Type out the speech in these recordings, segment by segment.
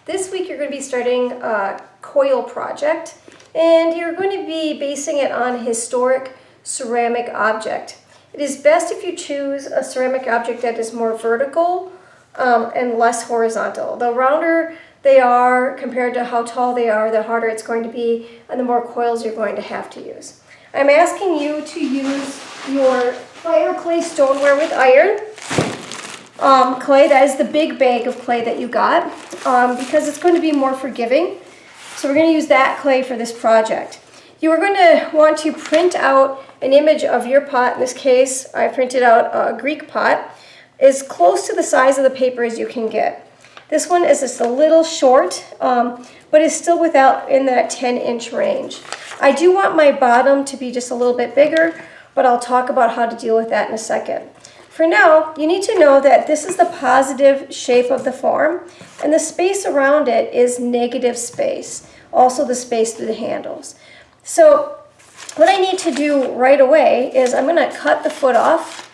This week you're going to be starting a coil project, and you're going to be basing it on a historic ceramic object. It is best if you choose a ceramic object that is more vertical and less horizontal. The rounder they are compared to how tall they are, the harder it's going to be and the more coils you're going to have to use. I'm asking you to use your fire clay stoneware with iron. Clay, that is the big bag of clay that you got, because it's going to be more forgiving. So we're going to use that clay for this project. You are going to want to print out an image of your pot. In this case, I printed out a Greek pot, as close to the size of the paper as you can get. This one is just a little short, but is still in that 10-inch range. I do want my bottom to be just a little bit bigger, but I'll talk about how to deal with that in a second. For now, you need to know that this is the positive shape of the form, and the space around it is negative space, also the space through the handles. So what I need to do right away is I'm going to cut the foot off,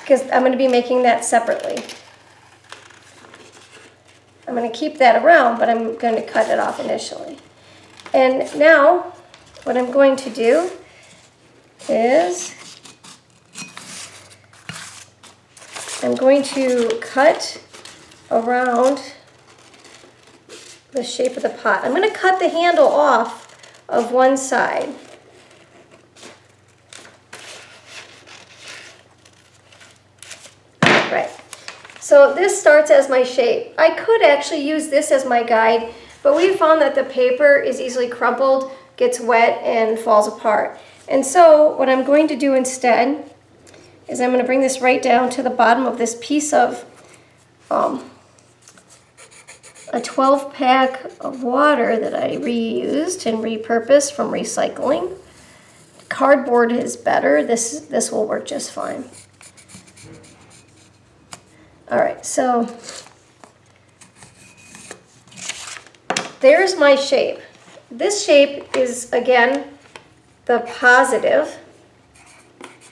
because I'm going to be making that separately. I'm going to keep that around, but I'm going to cut it off initially. And now what I'm going to do is I'm going to cut around the shape of the pot. I'm going to cut the handle off of one side. Right. So this starts as my shape. I could actually use this as my guide, but we found that the paper is easily crumpled, gets wet, and falls apart. And so what I'm going to do instead is I'm going to bring this right down to the bottom of this piece of a 12-pack of water that I reused and repurposed from recycling. Cardboard is better. This will work just fine. All right, so there's my shape. This shape is, again, the positive,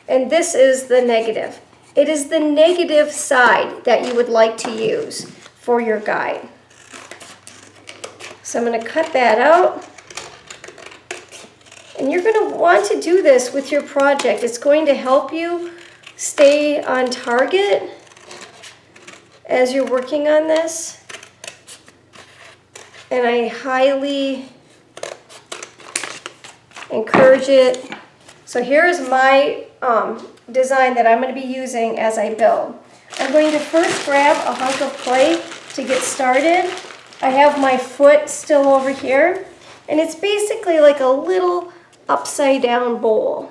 and this is the negative. It is the negative side that you would like to use for your guide. So I'm going to cut that out. And you're going to want to do this with your project. It's going to help you stay on target as you're working on this. And I highly encourage it. So here's my design that I'm going to be using as I build. I'm going to first grab a hunk of clay to get started. I have my foot still over here, and it's basically like a little upside down bowl.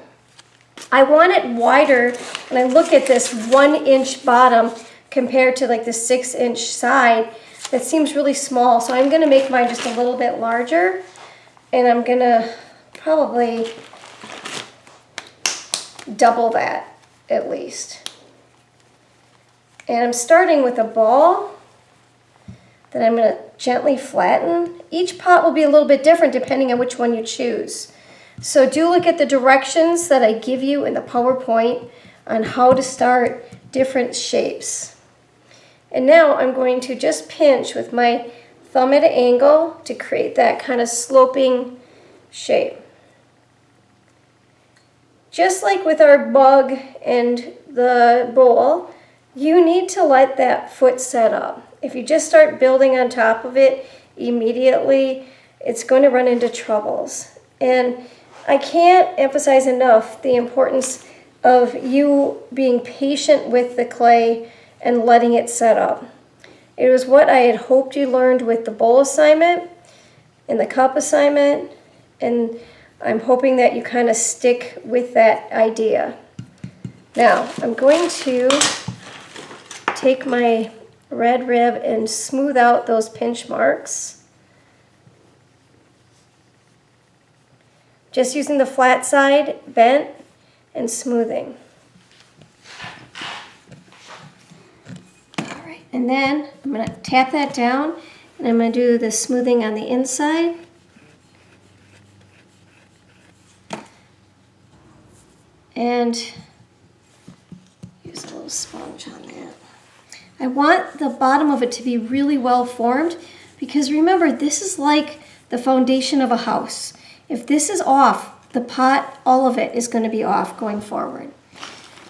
I want it wider, and I look at this 1-inch bottom compared to like the 6-inch side. That seems really small, so I'm going to make mine just a little bit larger, and I'm going to probably double that at least. And I'm starting with a ball that I'm going to gently flatten. Each pot will be a little bit different depending on which one you choose. So do look at the directions that I give you in the PowerPoint on how to start different shapes. And now I'm going to just pinch with my thumb at an angle to create that kind of sloping shape. Just like with our mug and the bowl, you need to let that foot set up. If you just start building on top of it immediately, it's going to run into troubles. And I can't emphasize enough the importance of you being patient with the clay and letting it set up. It was what I had hoped you learned with the bowl assignment and the cup assignment, and I'm hoping that you kind of stick with that idea. Now, I'm going to take my red rib and smooth out those pinch marks. Just using the flat side, bent, and smoothing. All right, and then I'm going to tap that down, and I'm going to do the smoothing on the inside. And use a little sponge on that. I want the bottom of it to be really well formed, because remember, this is like the foundation of a house. If this is off, the pot, all of it is going to be off going forward.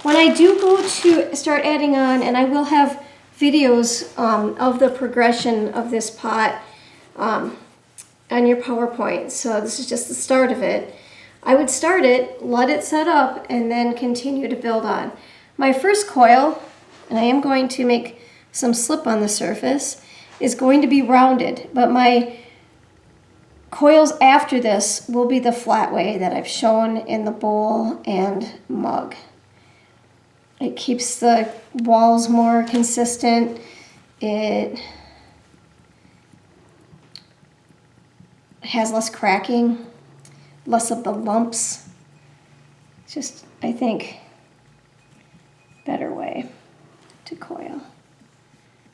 When I do go to start adding on, and I will have videos of the progression of this pot on your PowerPoint, so this is just the start of it. I would start it, let it set up, and then continue to build on. My first coil, and I am going to make some slip on the surface, is going to be rounded, but my coils after this will be the flat way that I've shown in the bowl and mug. It keeps the walls more consistent. It has less cracking, less of the lumps. It's just, I think, better way to coil.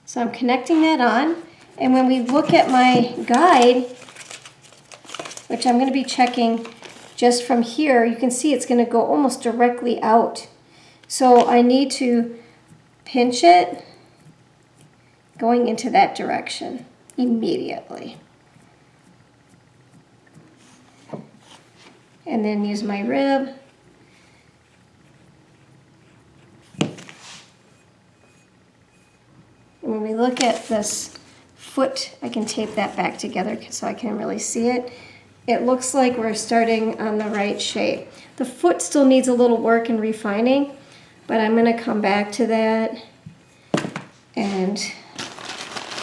So I'm connecting that on, and when we look at my guide, which I'm going to be checking just from here, you can see it's going to go almost directly out. So I need to pinch it going into that direction immediately. And then use my rib. And when we look at this foot, I can tape that back together so I can really see it. It looks like we're starting on the right shape. The foot still needs a little work and refining, but I'm going to come back to that in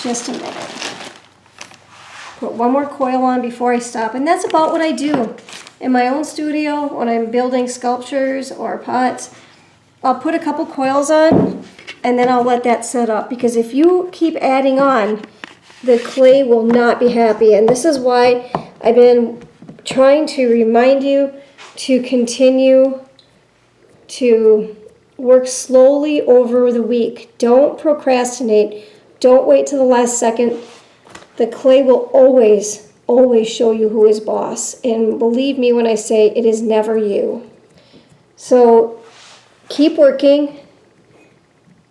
just a minute. Put one more coil on before I stop, and that's about what I do in my own studio when I'm building sculptures or pots. I'll put a couple coils on, and then I'll let that set up, because if you keep adding on, the clay will not be happy. And this is why I've been trying to remind you to continue to work slowly over the week. Don't procrastinate. Don't wait till the last second. The clay will always, always show you who is boss. And believe me when I say it is never you. So keep working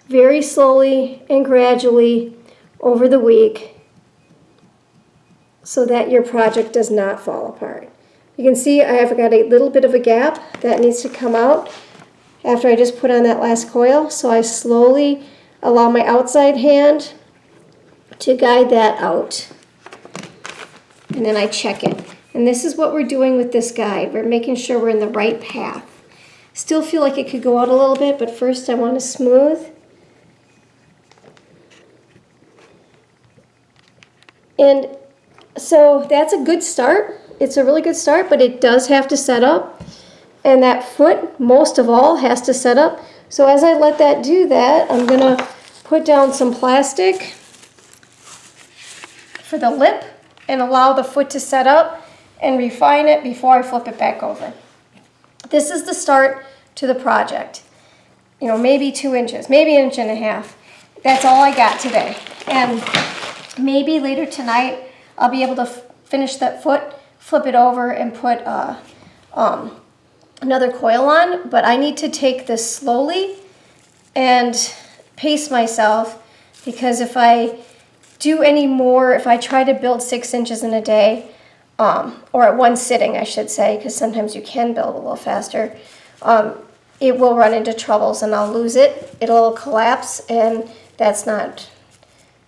very slowly and gradually over the week so that your project does not fall apart. You can see I have got a little bit of a gap that needs to come out after I just put on that last coil. So I slowly allow my outside hand to guide that out. And then I check it. And this is what we're doing with this guide. We're making sure we're in the right path. Still feel like it could go out a little bit, but first I want to smooth. And so that's a good start. It's a really good start, but it does have to set up. And that foot, most of all, has to set up. So as I let that do that, I'm going to put down some plastic for the lip and allow the foot to set up and refine it before I flip it back over. This is the start to the project. You know, maybe 2 inches, maybe 1.5 inches. That's all I got today. And maybe later tonight I'll be able to finish that foot, flip it over, and put another coil on. But I need to take this slowly and pace myself, because if I do any more, if I try to build 6 inches in a day, or at one sitting I should say, because sometimes you can build a little faster, it will run into troubles and I'll lose it. It'll collapse, and that's not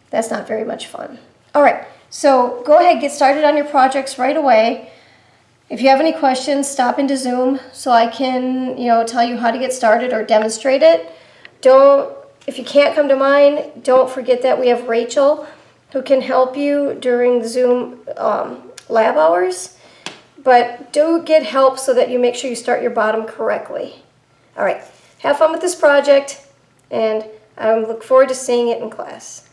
very much fun. All right, so go ahead, get started on your projects right away. If you have any questions, stop into Zoom so I can, tell you how to get started or demonstrate it. If you can't come to mine, don't forget that we have Rachel who can help you during Zoom lab hours. But do get help so that you make sure you start your bottom correctly. All right, have fun with this project, and I look forward to seeing it in class.